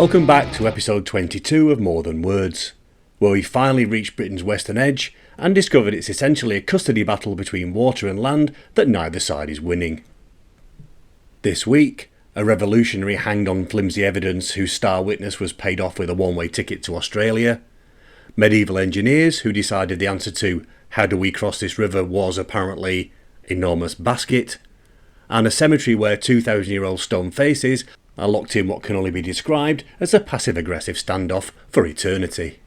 Welcome back to episode 22 of More Than Words, where we finally reached Britain's western edge and discovered it's essentially a custody battle between water and land that neither side is winning. This week, a revolutionary hanged on flimsy evidence whose star witness was paid off with a one-way ticket to Australia, medieval engineers who decided the answer to how do we cross this river was apparently enormous basket, and a cemetery where 2,000-year-old stone faces are locked in what can only be described as a passive-aggressive standoff for eternity.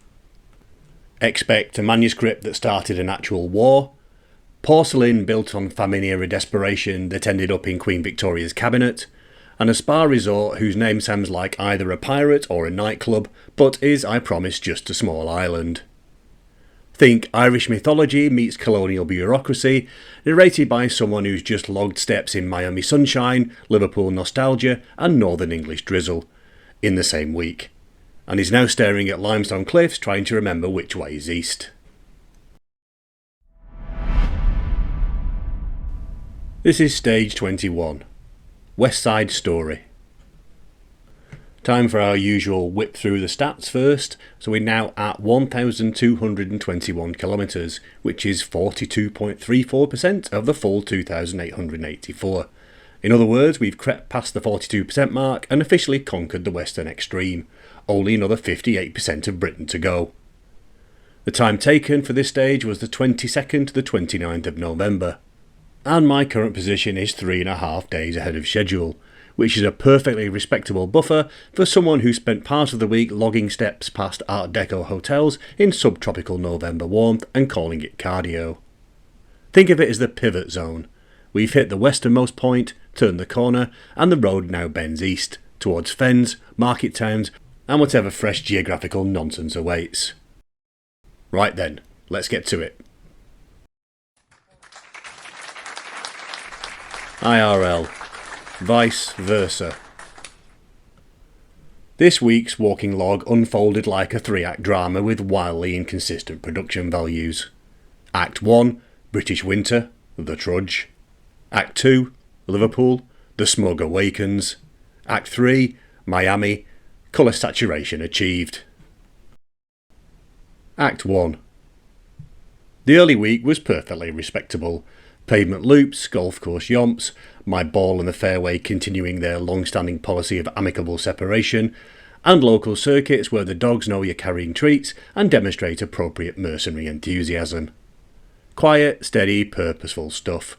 Expect a manuscript that started an actual war, porcelain built on famine-era desperation that ended up in Queen Victoria's cabinet, and a spa resort whose name sounds like either a pirate or a nightclub, but is, I promise, just a small island. Think Irish mythology meets colonial bureaucracy, narrated by someone who's just logged steps in Miami sunshine, Liverpool nostalgia and Northern English drizzle in the same week, and is now staring at limestone cliffs trying to remember which way is east. This is stage 21, West Side Story. Time for our usual whip through the stats first, so we're now at 1,221 kilometres, which is 42.34% of the full 2,884. In other words, we've crept past the 42% mark and officially conquered the western extreme, only another 58% of Britain to go. The time taken for this stage was the 22nd to the 29th of November, and my current position is 3.5 days ahead of schedule, which is a perfectly respectable buffer for someone who spent part of the week logging steps past Art Deco hotels in subtropical November warmth and calling it cardio. Think of it as the pivot zone. We've hit the westernmost point, turned the corner, and the road now bends east, towards fens, market towns, and whatever fresh geographical nonsense awaits. Right then, let's get to it. IRL. Vice versa. This week's walking log unfolded like a 3-act drama with wildly inconsistent production values. Act 1, British winter, the trudge. Act 2, Liverpool, the smug awakens. Act 3, Miami, colour saturation achieved. Act 1. The early week was perfectly respectable. Pavement loops, golf course yomps, my ball and the fairway continuing their long-standing policy of amicable separation, and local circuits where the dogs know you're carrying treats and demonstrate appropriate mercenary enthusiasm. Quiet, steady, purposeful stuff.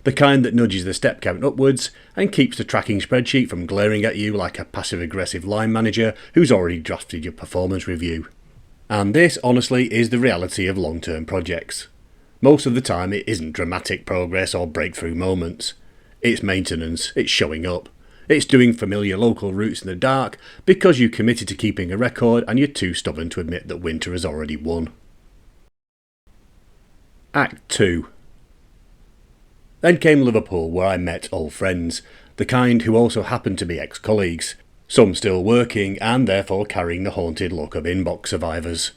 The kind that nudges the step count upwards and keeps the tracking spreadsheet from glaring at you like a passive-aggressive line manager who's already drafted your performance review. And this, honestly, is the reality of long-term projects. Most of the time it isn't dramatic progress or breakthrough moments. It's maintenance, it's showing up. It's doing familiar local routes in the dark because you committed to keeping a record and you're too stubborn to admit that winter has already won. Act 2. Then came Liverpool, where I met old friends, the kind who also happened to be ex-colleagues, some still working and therefore carrying the haunted look of inbox survivors.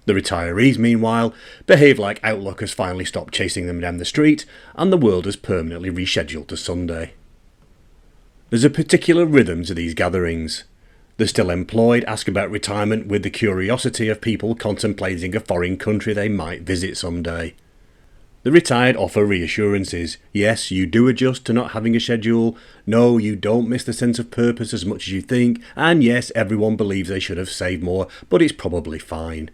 The retirees, meanwhile, behave like Outlook has finally stopped chasing them down the street and the world has permanently rescheduled to Sunday. There's a particular rhythm to these gatherings. The still employed ask about retirement with the curiosity of people contemplating a foreign country they might visit someday. The retired offer reassurances. Yes, you do adjust to not having a schedule. No, you don't miss the sense of purpose as much as you think. And yes, everyone believes they should have saved more, but it's probably fine.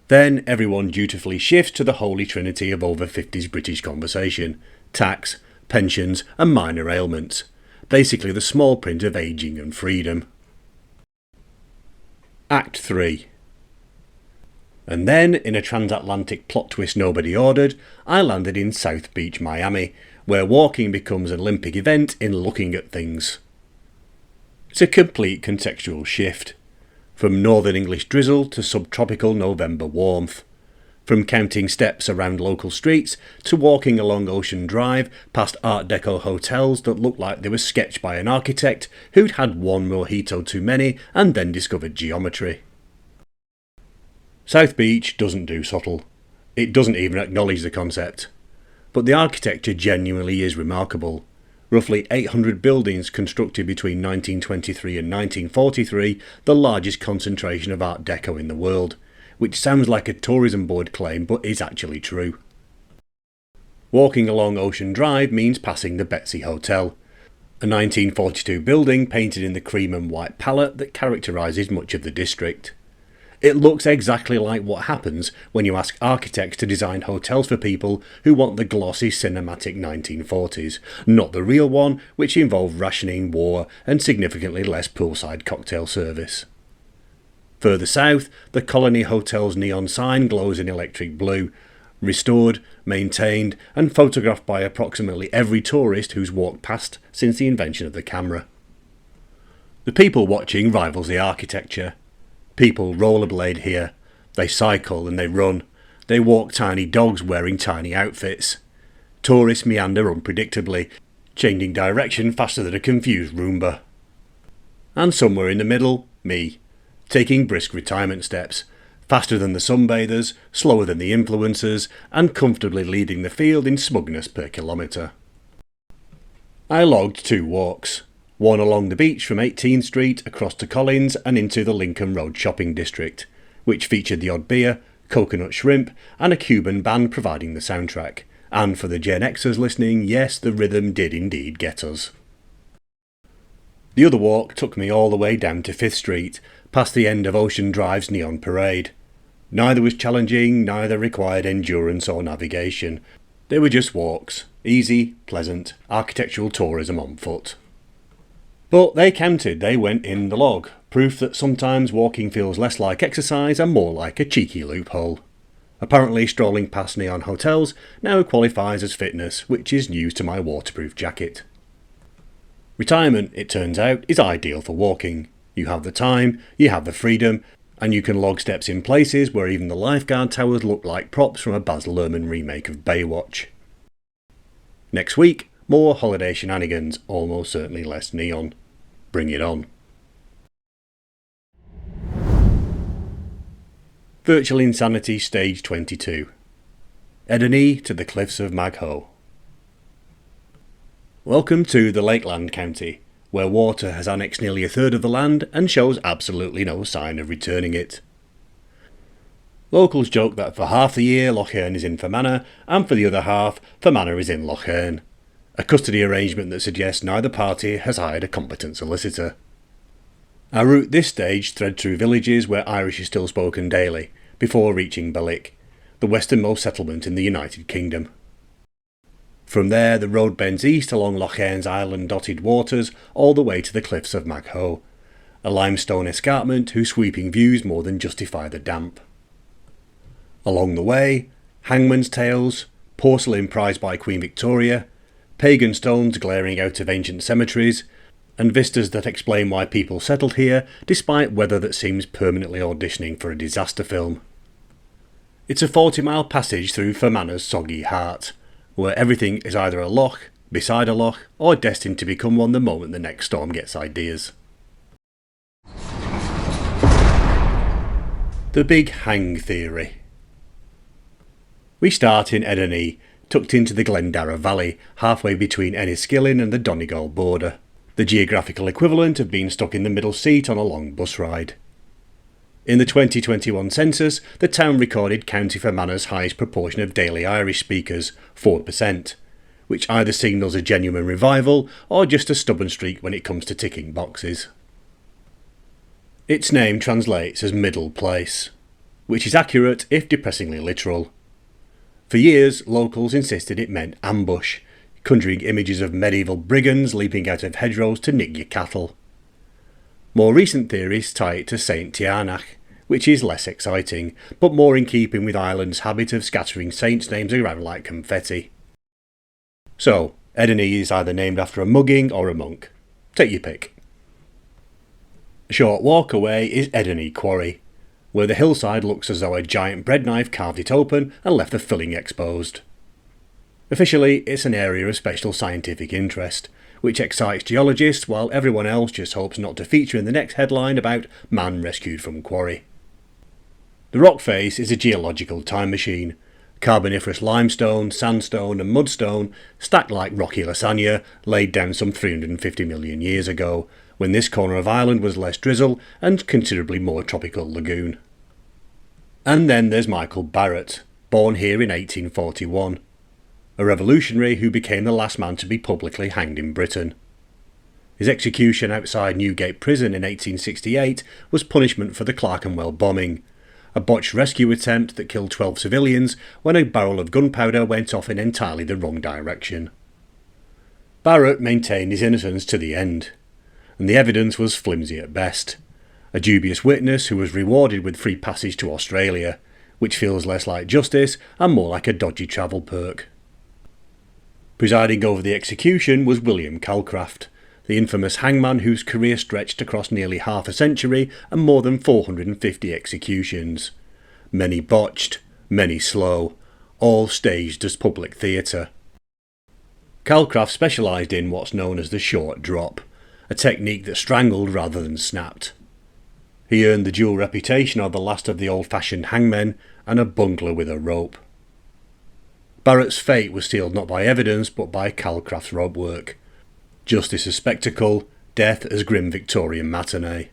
Then everyone dutifully shifts to the holy trinity of over 50s British conversation: tax, pensions and minor ailments. Basically the small print of ageing and freedom. Act 3. And then, in a transatlantic plot twist nobody ordered, I landed in South Beach, Miami, where walking becomes an Olympic event in looking at things. It's a complete contextual shift. From Northern English drizzle to subtropical November warmth. From counting steps around local streets to walking along Ocean Drive past Art Deco hotels that looked like they were sketched by an architect who'd had one mojito too many and then discovered geometry. South Beach doesn't do subtle. It doesn't even acknowledge the concept. But the architecture genuinely is remarkable. Roughly 800 buildings constructed between 1923 and 1943, the largest concentration of Art Deco in the world, which sounds like a tourism board claim but is actually true. Walking along Ocean Drive means passing the Betsy Hotel, a 1942 building painted in the cream and white palette that characterises much of the district. It looks exactly like what happens when you ask architects to design hotels for people who want the glossy cinematic 1940s, not the real one, which involved rationing, war and significantly less poolside cocktail service. Further south, the Colony Hotel's neon sign glows in electric blue, restored, maintained and photographed by approximately every tourist who's walked past since the invention of the camera. The people watching rivals the architecture. People rollerblade here, they cycle and they run, they walk tiny dogs wearing tiny outfits. Tourists meander unpredictably, changing direction faster than a confused Roomba. And somewhere in the middle, me, taking brisk retirement steps, faster than the sunbathers, slower than the influencers, and comfortably leading the field in smugness per kilometre. I logged 2 walks. One along the beach from 18th Street across to Collins and into the Lincoln Road shopping district, which featured the odd beer, coconut shrimp and a Cuban band providing the soundtrack. And for the Gen Xers listening, yes, the rhythm did indeed get us. The other walk took me all the way down to 5th Street, past the end of Ocean Drive's neon parade. Neither was challenging, neither required endurance or navigation. They were just walks, easy, pleasant, architectural tourism on foot. But they counted, they went in the log, proof that sometimes walking feels less like exercise and more like a cheeky loophole. Apparently strolling past neon hotels now qualifies as fitness, which is news to my waterproof jacket. Retirement, it turns out, is ideal for walking. You have the time, you have the freedom, and you can log steps in places where even the lifeguard towers look like props from a Baz Luhrmann remake of Baywatch. Next week, more holiday shenanigans, almost certainly less neon. Bring it on. Virtual Insanity Stage 22. Ediney to the cliffs of Magho. Welcome to the Lakeland County, where water has annexed nearly a third of the land and shows absolutely no sign of returning it. Locals joke that for half the year Lough Erne is in Fermanagh, and for the other half Fermanagh is in Lough Erne. A custody arrangement that suggests neither party has hired a competent solicitor. Our route this stage thread through villages where Irish is still spoken daily, before reaching Belleek, the westernmost settlement in the United Kingdom. From there the road bends east along Lough Erne's island-dotted waters all the way to the cliffs of Magho, a limestone escarpment whose sweeping views more than justify the damp. Along the way, hangman's tales, porcelain prized by Queen Victoria, pagan stones glaring out of ancient cemeteries, and vistas that explain why people settled here despite weather that seems permanently auditioning for a disaster film. It's a 40-mile passage through Fermanagh's soggy heart, where everything is either a loch, beside a loch, or destined to become one the moment the next storm gets ideas. The Big Hang Theory. We start in Ediney, tucked into the Glendarra Valley, halfway between Enniskillen and the Donegal border, the geographical equivalent of being stuck in the middle seat on a long bus ride. In the 2021 census, the town recorded County Fermanagh's highest proportion of daily Irish speakers, 4%, which either signals a genuine revival or just a stubborn streak when it comes to ticking boxes. Its name translates as middle place, which is accurate if depressingly literal. For years, locals insisted it meant ambush, conjuring images of medieval brigands leaping out of hedgerows to nick your cattle. More recent theories tie it to Saint Tiarnach, which is less exciting, but more in keeping with Ireland's habit of scattering saints' names around like confetti. So, Ediney is either named after a mugging or a monk. Take your pick. A short walk away is Ediney Quarry, where the hillside looks as though a giant bread knife carved it open and left the filling exposed. Officially, it's an area of special scientific interest, which excites geologists while everyone else just hopes not to feature in the next headline about man rescued from quarry. The rock face is a geological time machine, Carboniferous limestone, sandstone and mudstone, stacked like rocky lasagna, laid down some 350 million years ago, when this corner of Ireland was less drizzle and considerably more tropical lagoon. And then there's Michael Barrett, born here in 1841, a revolutionary who became the last man to be publicly hanged in Britain. His execution outside Newgate Prison in 1868 was punishment for the Clerkenwell bombing, a botched rescue attempt that killed 12 civilians when a barrel of gunpowder went off in entirely the wrong direction. Barrett maintained his innocence to the end, and the evidence was flimsy at best. A dubious witness who was rewarded with free passage to Australia, which feels less like justice and more like a dodgy travel perk. Presiding over the execution was William Calcraft, the infamous hangman whose career stretched across nearly half a century and more than 450 executions. Many botched, many slow, all staged as public theatre. Calcraft specialised in what's known as the short drop, a technique that strangled rather than snapped. He earned the dual reputation of the last of the old-fashioned hangmen and a bungler with a rope. Barrett's fate was sealed not by evidence but by Calcraft's rope work. Justice as spectacle, death as grim Victorian matinee.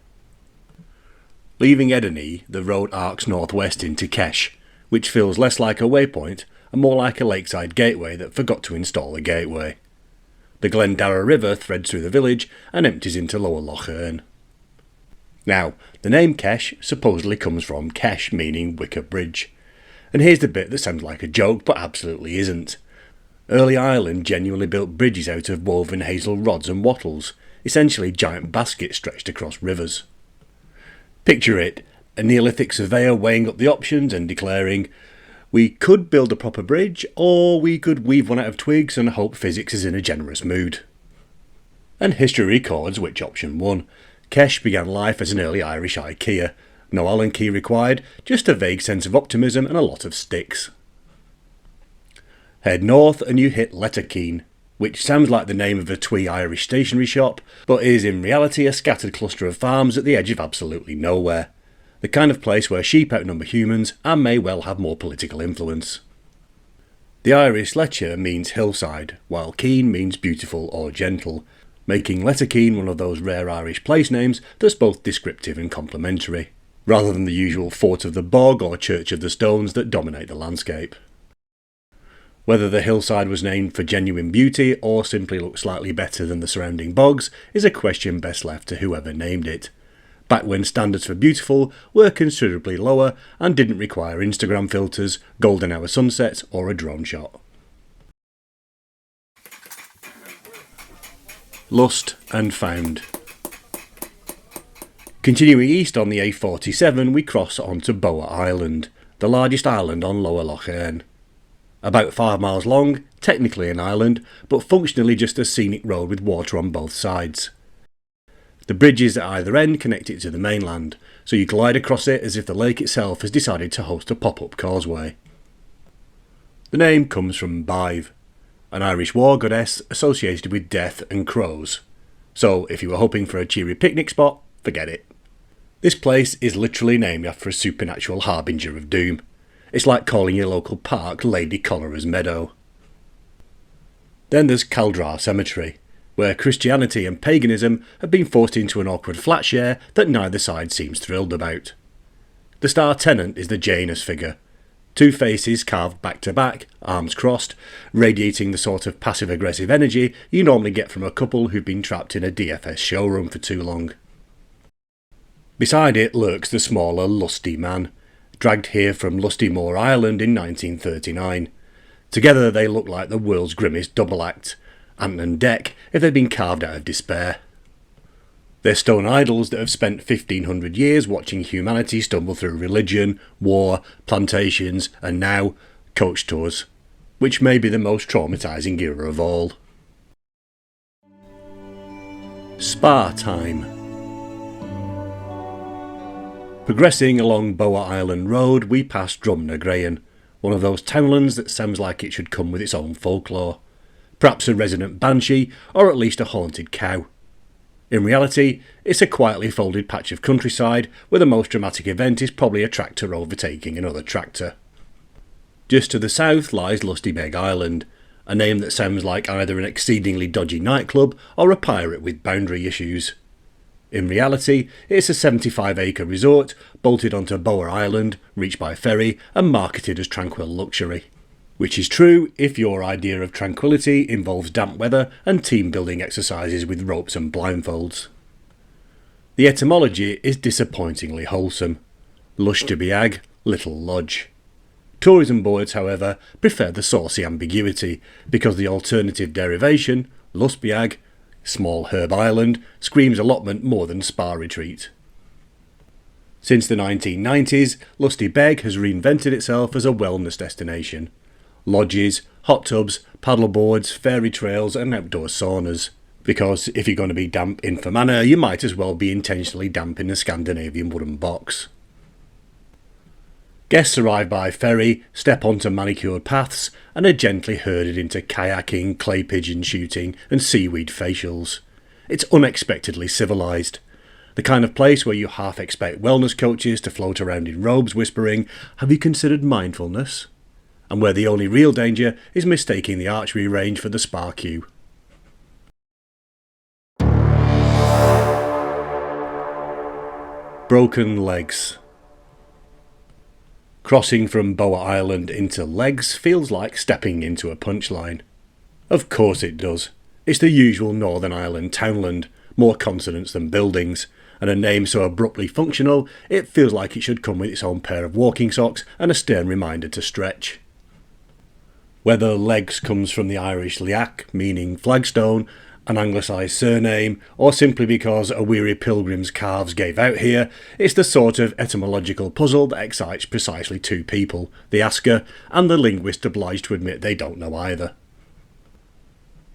Leaving Ederney, the road arcs northwest into Kesh, which feels less like a waypoint and more like a lakeside gateway that forgot to install a gateway. The Glendarra River threads through the village and empties into Lower Loch Earn. Now, the name Kesh supposedly comes from Kesh, meaning wicker bridge. And here's the bit that sounds like a joke but absolutely isn't. Early Ireland genuinely built bridges out of woven hazel rods and wattles, essentially giant baskets stretched across rivers. Picture it, a Neolithic surveyor weighing up the options and declaring, "We could build a proper bridge, or we could weave one out of twigs and hope physics is in a generous mood." And history records which option won. Kesh began life as an early Irish IKEA. No Allen key required, just a vague sense of optimism and a lot of sticks. Head north and you hit Letterkenny, which sounds like the name of a twee Irish stationery shop, but is in reality a scattered cluster of farms at the edge of absolutely nowhere. The kind of place where sheep outnumber humans and may well have more political influence. The Irish Lecher means hillside, while Keen means beautiful or gentle, making Letterkenny one of those rare Irish place names that's both descriptive and complimentary, rather than the usual Fort of the Bog or Church of the Stones that dominate the landscape. Whether the hillside was named for genuine beauty or simply looked slightly better than the surrounding bogs is a question best left to whoever named it. Back when standards for beautiful were considerably lower and didn't require Instagram filters, golden hour sunsets or a drone shot. Lost and found. Continuing east on the A47 we cross onto Boa Island, the largest island on Lower Loch Earn. About 5 miles long, technically an island, but functionally just a scenic road with water on both sides. The bridges at either end connect it to the mainland, so you glide across it as if the lake itself has decided to host a pop-up causeway. The name comes from Bive, an Irish war goddess associated with death and crows. So if you were hoping for a cheery picnic spot, forget it. This place is literally named after a supernatural harbinger of doom. It's like calling your local park Lady Cholera's Meadow. Then there's Caldwell Cemetery, where Christianity and paganism have been forced into an awkward flat share that neither side seems thrilled about. The star tenant is the Janus figure, 2 faces carved back to back, arms crossed, radiating the sort of passive-aggressive energy you normally get from a couple who've been trapped in a DFS showroom for too long. Beside it lurks the smaller Lusty Man, dragged here from Lusty Moor Island in 1939. Together they look like the world's grimmest double act, Ant and Dec if they'd been carved out of despair. They're stone idols that have spent 1500 years watching humanity stumble through religion, war, plantations and now coach tours, which may be the most traumatising era of all. Spa time. Progressing along Boa Island Road, we pass Drumnagrain, one of those townlands that sounds like it should come with its own folklore. Perhaps a resident banshee, or at least a haunted cow. In reality, it's a quietly folded patch of countryside where the most dramatic event is probably a tractor overtaking another tractor. Just to the south lies Boa Island, a name that sounds like either an exceedingly dodgy nightclub or a pirate with boundary issues. In reality, it's a 75-acre resort bolted onto Boa Island, reached by ferry and marketed as tranquil luxury. Which is true if your idea of tranquility involves damp weather and team-building exercises with ropes and blindfolds. The etymology is disappointingly wholesome. Lush to Beag, Little Lodge. Tourism boards, however, prefer the saucy ambiguity, because the alternative derivation, Lusbeag, Small Herb Island, screams allotment more than spa retreat. Since the 1990s, Lusty Beg has reinvented itself as a wellness destination. Lodges, hot tubs, paddleboards, fairy trails and outdoor saunas. Because if you're going to be damp in Fermanagh, you might as well be intentionally damp in a Scandinavian wooden box. Guests arrive by ferry, step onto manicured paths and are gently herded into kayaking, clay pigeon shooting and seaweed facials. It's unexpectedly civilised. The kind of place where you half expect wellness coaches to float around in robes whispering, "Have you considered mindfulness?" And where the only real danger is mistaking the archery range for the spa queue. Broken legs. Crossing from Boa Island into Legs feels like stepping into a punchline. Of course it does. It's the usual Northern Ireland townland, more consonants than buildings, and a name so abruptly functional it feels like it should come with its own pair of walking socks and a stern reminder to stretch. Whether Legs comes from the Irish leach, meaning flagstone, an anglicised surname, or simply because a weary pilgrim's calves gave out here, it's the sort of etymological puzzle that excites precisely two people, the asker and the linguist obliged to admit they don't know either.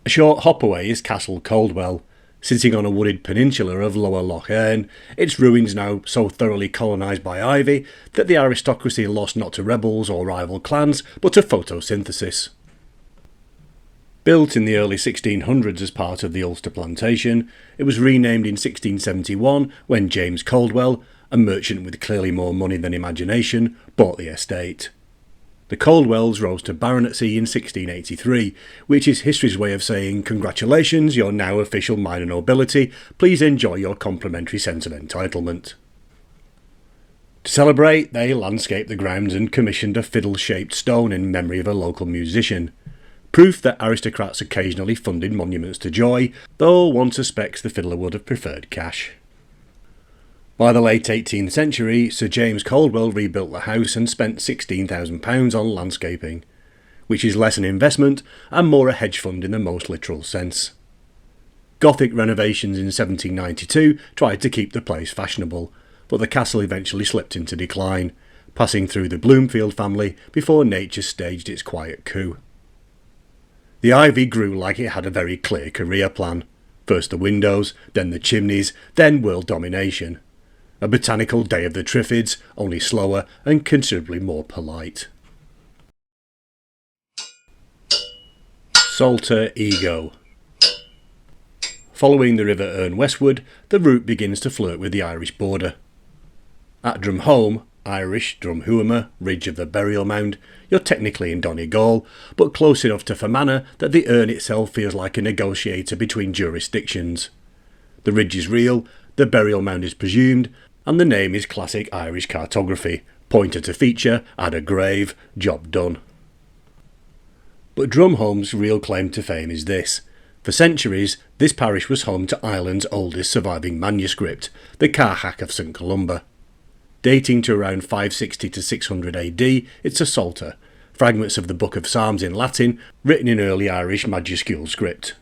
A short hop away is Castle Caldwell. Sitting on a wooded peninsula of Lower Loch Earn, its ruins now so thoroughly colonised by ivy that the aristocracy lost not to rebels or rival clans but to photosynthesis. Built in the early 1600s as part of the Ulster plantation, it was renamed in 1671 when James Caldwell, a merchant with clearly more money than imagination, bought the estate. The Caldwells rose to baronetcy in 1683, which is history's way of saying, "Congratulations, you're now official minor nobility, please enjoy your complimentary sense of entitlement." To celebrate, they landscaped the grounds and commissioned a fiddle-shaped stone in memory of a local musician. Proof that aristocrats occasionally funded monuments to joy, though one suspects the fiddler would have preferred cash. By the late 18th century, Sir James Caldwell rebuilt the house and spent £16,000 on landscaping, which is less an investment and more a hedge fund in the most literal sense. Gothic renovations in 1792 tried to keep the place fashionable, but the castle eventually slipped into decline, passing through the Bloomfield family before nature staged its quiet coup. The ivy grew like it had a very clear career plan. First the windows, then the chimneys, then world domination. A botanical day of the Triffids, only slower and considerably more polite. Salter Ego. Following the River Erne westward, the route begins to flirt with the Irish border. At Drumholme, Irish Drumhuama, ridge of the burial mound, you're technically in Donegal, but close enough to Fermanagh that the Erne itself feels like a negotiator between jurisdictions. The ridge is real, the burial mound is presumed, and the name is classic Irish cartography. Pointer to feature, add a grave, job done. But Drumholme's real claim to fame is this. For centuries, this parish was home to Ireland's oldest surviving manuscript, the Carhack of St Columba. Dating to around 560 to 600 AD, it's a psalter, fragments of the Book of Psalms in Latin, written in early Irish majuscule script,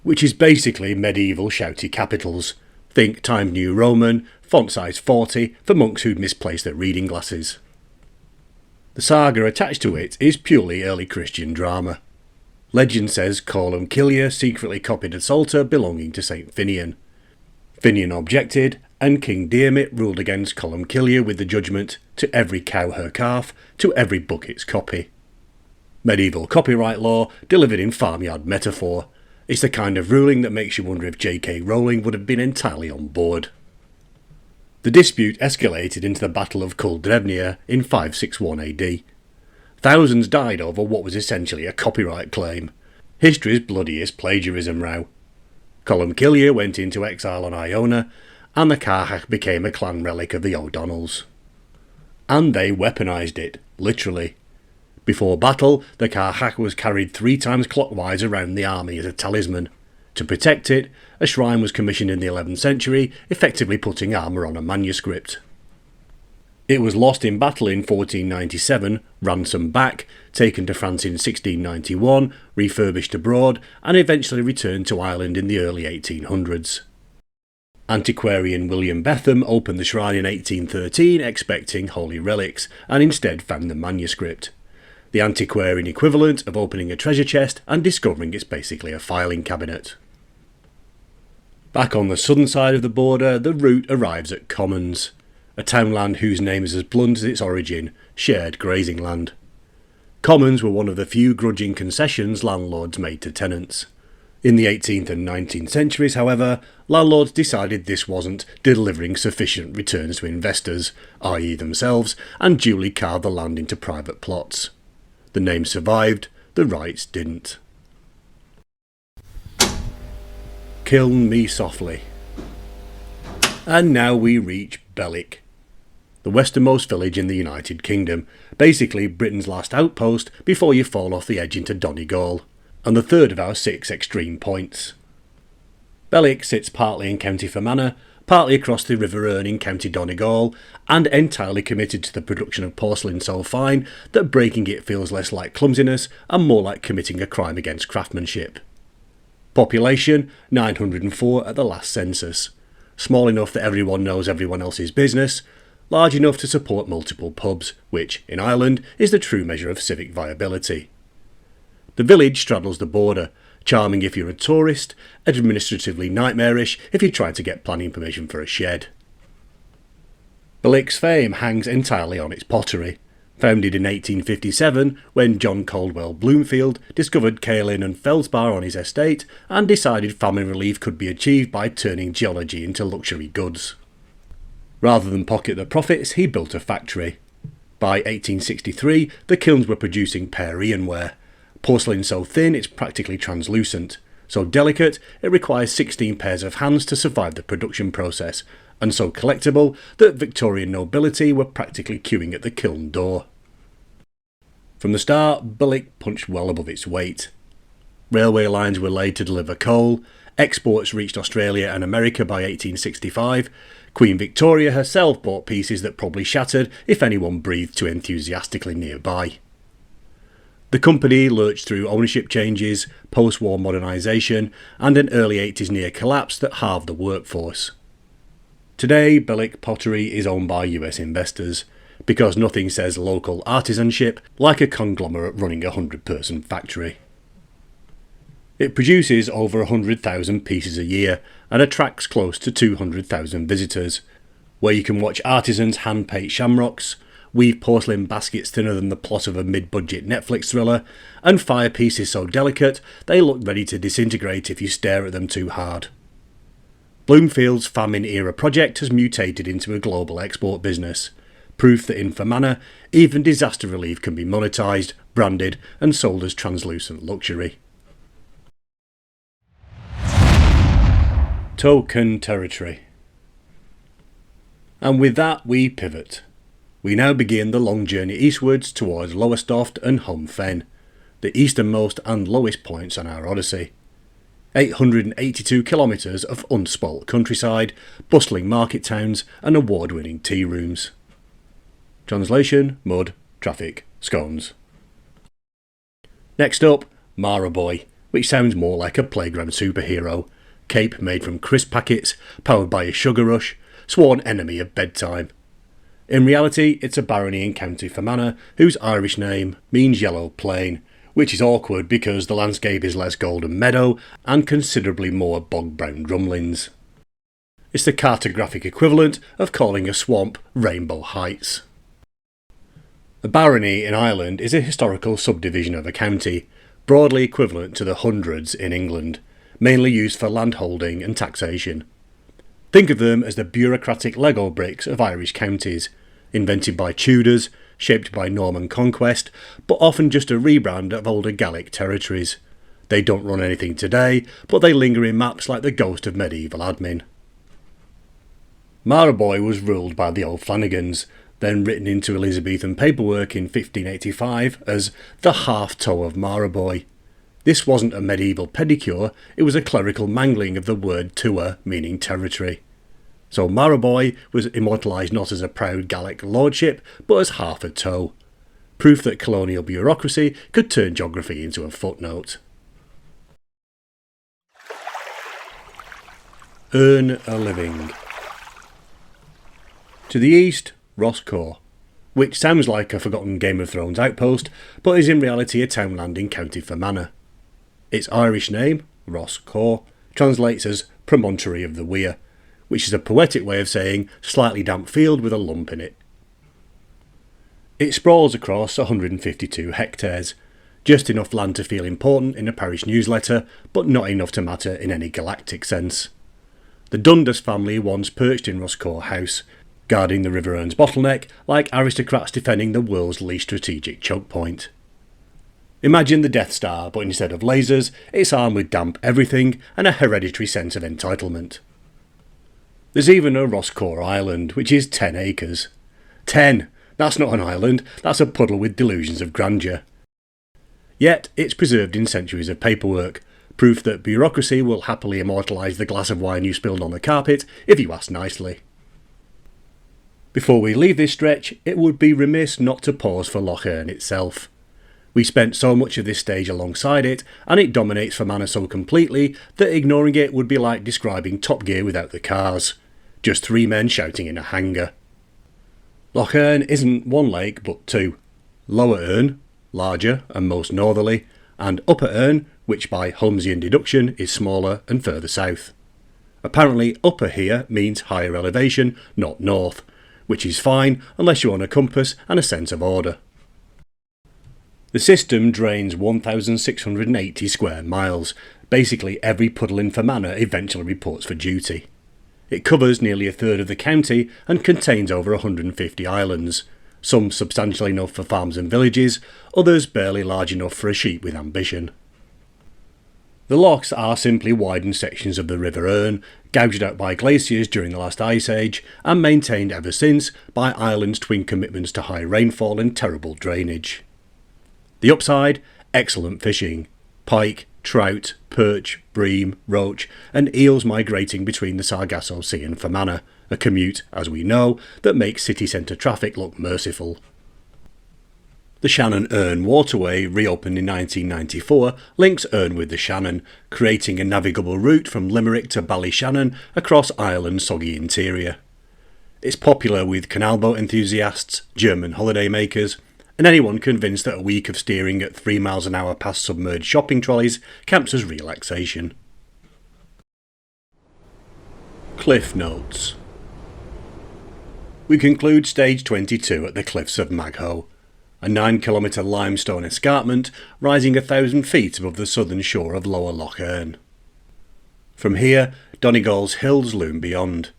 which is basically medieval shouty capitals. Think Times New Roman, font size 40 for monks who'd misplaced their reading glasses. The saga attached to it is purely early Christian drama. Legend says Colum Killia secretly copied a psalter belonging to St Finian. Finian objected, and King Diarmid ruled against Colum Killia with the judgment, to every cow her calf, to every book its copy. Medieval copyright law delivered in farmyard metaphor. It's the kind of ruling that makes you wonder if J.K. Rowling would have been entirely on board. The dispute escalated into the Battle of Culdrevnia in 561 AD. Thousands died over what was essentially a copyright claim. History's bloodiest plagiarism row. Columcille went into exile on Iona, and the Carhack became a clan relic of the O'Donnells. And they weaponised it, literally. Before battle, the Carhack was carried 3 times clockwise around the army as a talisman. To protect it, a shrine was commissioned in the 11th century, effectively putting armour on a manuscript. It was lost in battle in 1497, ransomed back, taken to France in 1691, refurbished abroad, and eventually returned to Ireland in the early 1800s. Antiquarian William Betham opened the shrine in 1813 expecting holy relics, and instead found the manuscript. The antiquarian equivalent of opening a treasure chest and discovering it's basically a filing cabinet. Back on the southern side of the border, the route arrives at Commons, a townland whose name is as blunt as its origin, shared grazing land. Commons were one of the few grudging concessions landlords made to tenants. In the 18th and 19th centuries, however, landlords decided this wasn't delivering sufficient returns to investors, i.e. themselves, and duly carved the land into private plots. The name survived, the rights didn't. Kiln me softly. And now we reach Belleek, the westernmost village in the United Kingdom, basically Britain's last outpost before you fall off the edge into Donegal, and the third of our 6 extreme points. Belleek sits partly in County Fermanagh, partly across the River Erne in County Donegal, and entirely committed to the production of porcelain so fine that breaking it feels less like clumsiness and more like committing a crime against craftsmanship. Population 904 at the last census. Small enough that everyone knows everyone else's business, large enough to support multiple pubs, which, in Ireland, is the true measure of civic viability. The village straddles the border, charming if you're a tourist, administratively nightmarish if you're trying to get planning permission for a shed. Belleek's fame hangs entirely on its pottery. Founded in 1857 when John Caldwell Bloomfield discovered kaolin and feldspar on his estate and decided famine relief could be achieved by turning geology into luxury goods. Rather than pocket the profits, he built a factory. By 1863, the kilns were producing Pairean ware. Porcelain so thin it's practically translucent, so delicate it requires 16 pairs of hands to survive the production process, and so collectible that Victorian nobility were practically queuing at the kiln door. From the start, Belleek punched well above its weight. Railway lines were laid to deliver coal, exports reached Australia and America by 1865, Queen Victoria herself bought pieces that probably shattered if anyone breathed too enthusiastically nearby. The company lurched through ownership changes, post-war modernisation, and an early 80s near collapse that halved the workforce. Today, Belleek pottery is owned by US investors, because nothing says local artisanship like a conglomerate running a 100-person factory. It produces over 100,000 pieces a year and attracts close to 200,000 visitors, where you can watch artisans hand-paint shamrocks, weave porcelain baskets thinner than the plot of a mid-budget Netflix thriller, and fire pieces so delicate they look ready to disintegrate if you stare at them too hard. Bloomfield's famine-era project has mutated into a global export business, proof that in Fermanagh, even disaster relief can be monetised, branded and sold as translucent luxury. Token territory. And with that we pivot. We now begin the long journey eastwards towards Lowestoft and Home Fen, the easternmost and lowest points on our odyssey. 882 kilometres of unspoilt countryside, bustling market towns and award-winning tea rooms. Translation, mud, traffic, scones. Next up, Mara Boy, which sounds more like a playground superhero. Cape made from crisp packets, powered by a sugar rush, sworn enemy of bedtime. In reality, it's a barony in County Fermanagh, whose Irish name means yellow plain, which is awkward because the landscape is less golden meadow and considerably more bog-brown drumlins. It's the cartographic equivalent of calling a swamp Rainbow Heights. A barony in Ireland is a historical subdivision of a county, broadly equivalent to the hundreds in England, mainly used for landholding and taxation. Think of them as the bureaucratic Lego bricks of Irish counties, invented by Tudors, shaped by Norman conquest, but often just a rebrand of older Gallic territories. They don't run anything today, but they linger in maps like the ghost of medieval admin. Marrowboy was ruled by the old Flanagans, then written into Elizabethan paperwork in 1585 as the half-toe of Marrowboy. This wasn't a medieval pedicure, it was a clerical mangling of the word tua, meaning territory. So Marrowboy was immortalised not as a proud Gallic lordship, but as half a toe. Proof that colonial bureaucracy could turn geography into a footnote. Earn a living. To the east, Roscoe, which sounds like a forgotten Game of Thrones outpost, but is in reality a townland in County Fermanagh. Its Irish name, Roscoe, translates as promontory of the Weir, which is a poetic way of saying slightly damp field with a lump in it. It sprawls across 152 hectares, just enough land to feel important in a parish newsletter, but not enough to matter in any galactic sense. The Dundas family once perched in Roscoe House, guarding the River Ern's bottleneck like aristocrats defending the world's least strategic choke point. Imagine the Death Star, but instead of lasers, it's armed with damp everything and a hereditary sense of entitlement. There's even a Roscoe Island, which is 10 acres. 10! That's not an island, that's a puddle with delusions of grandeur. Yet it's preserved in centuries of paperwork, proof that bureaucracy will happily immortalise the glass of wine you spilled on the carpet if you ask nicely. Before we leave this stretch, it would be remiss not to pause for Lough Erne itself. We spent so much of this stage alongside it, and it dominates Fermanagh so completely that ignoring it would be like describing Top Gear without the cars. Just 3 men shouting in a hangar. Lough Erne isn't one lake but 2. Lower Erne, larger and most northerly, and Upper Erne, which by Holmesian deduction is smaller and further south. Apparently upper here means higher elevation, not north, which is fine unless you own a compass and a sense of order. The system drains 1,680 square miles. Basically every puddle in Fermanagh eventually reports for duty. It covers nearly a third of the county and contains over 150 islands, some substantial enough for farms and villages, others barely large enough for a sheep with ambition. The lochs are simply widened sections of the River Erne, gouged out by glaciers during the last ice age, and maintained ever since by Ireland's twin commitments to high rainfall and terrible drainage. The upside? Excellent fishing. Pike, trout, perch, bream, roach, and eels migrating between the Sargasso Sea and Fermanagh, a commute, as we know, that makes city centre traffic look merciful. The Shannon-Erne waterway, reopened in 1994, links Erne with the Shannon, creating a navigable route from Limerick to Ballyshannon across Ireland's soggy interior. It's popular with canal boat enthusiasts, German holidaymakers, and anyone convinced that a week of steering at 3 miles an hour past submerged shopping trolleys counts as relaxation. Cliff Notes. We conclude stage 22 at the cliffs of Magho, a 9-kilometre limestone escarpment rising 1,000 feet above the southern shore of Lower Lough Erne. From here, Donegal's hills loom beyond.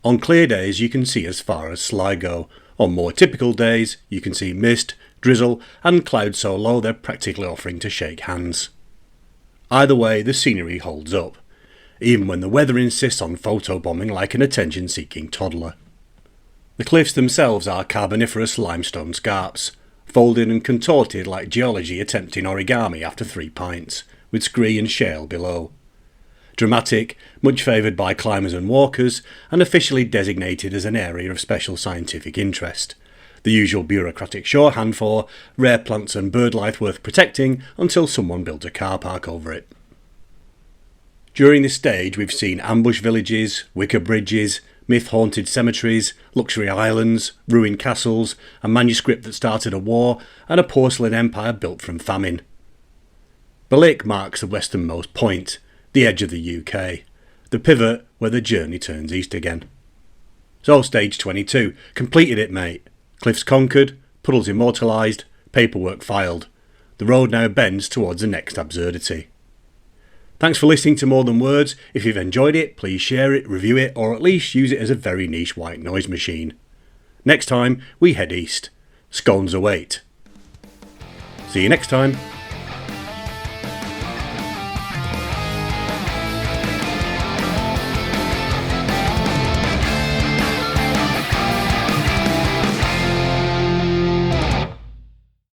On clear days you can see as far as Sligo. On more typical days you can see mist, drizzle and clouds so low they're practically offering to shake hands. Either way, the scenery holds up, even when the weather insists on photobombing like an attention-seeking toddler. The cliffs themselves are carboniferous limestone scarps, folded and contorted like geology attempting origami after 3 pints, with scree and shale below. Dramatic, much favoured by climbers and walkers, and officially designated as an area of special scientific interest. The usual bureaucratic shorthand for rare plants and birdlife worth protecting until someone built a car park over it. During this stage we've seen ambush villages, wicker bridges, myth-haunted cemeteries, luxury islands, ruined castles, a manuscript that started a war, and a porcelain empire built from famine. Belleek marks the westernmost point, the edge of the UK, the pivot where the journey turns east again. So stage 22, completed it mate. Cliffs conquered, puddles immortalised, paperwork filed. The road now bends towards the next absurdity. Thanks for listening to More Than Words. If you've enjoyed it, please share it, review it, or at least use it as a very niche white noise machine. Next time, we head east. Scones await. See you next time.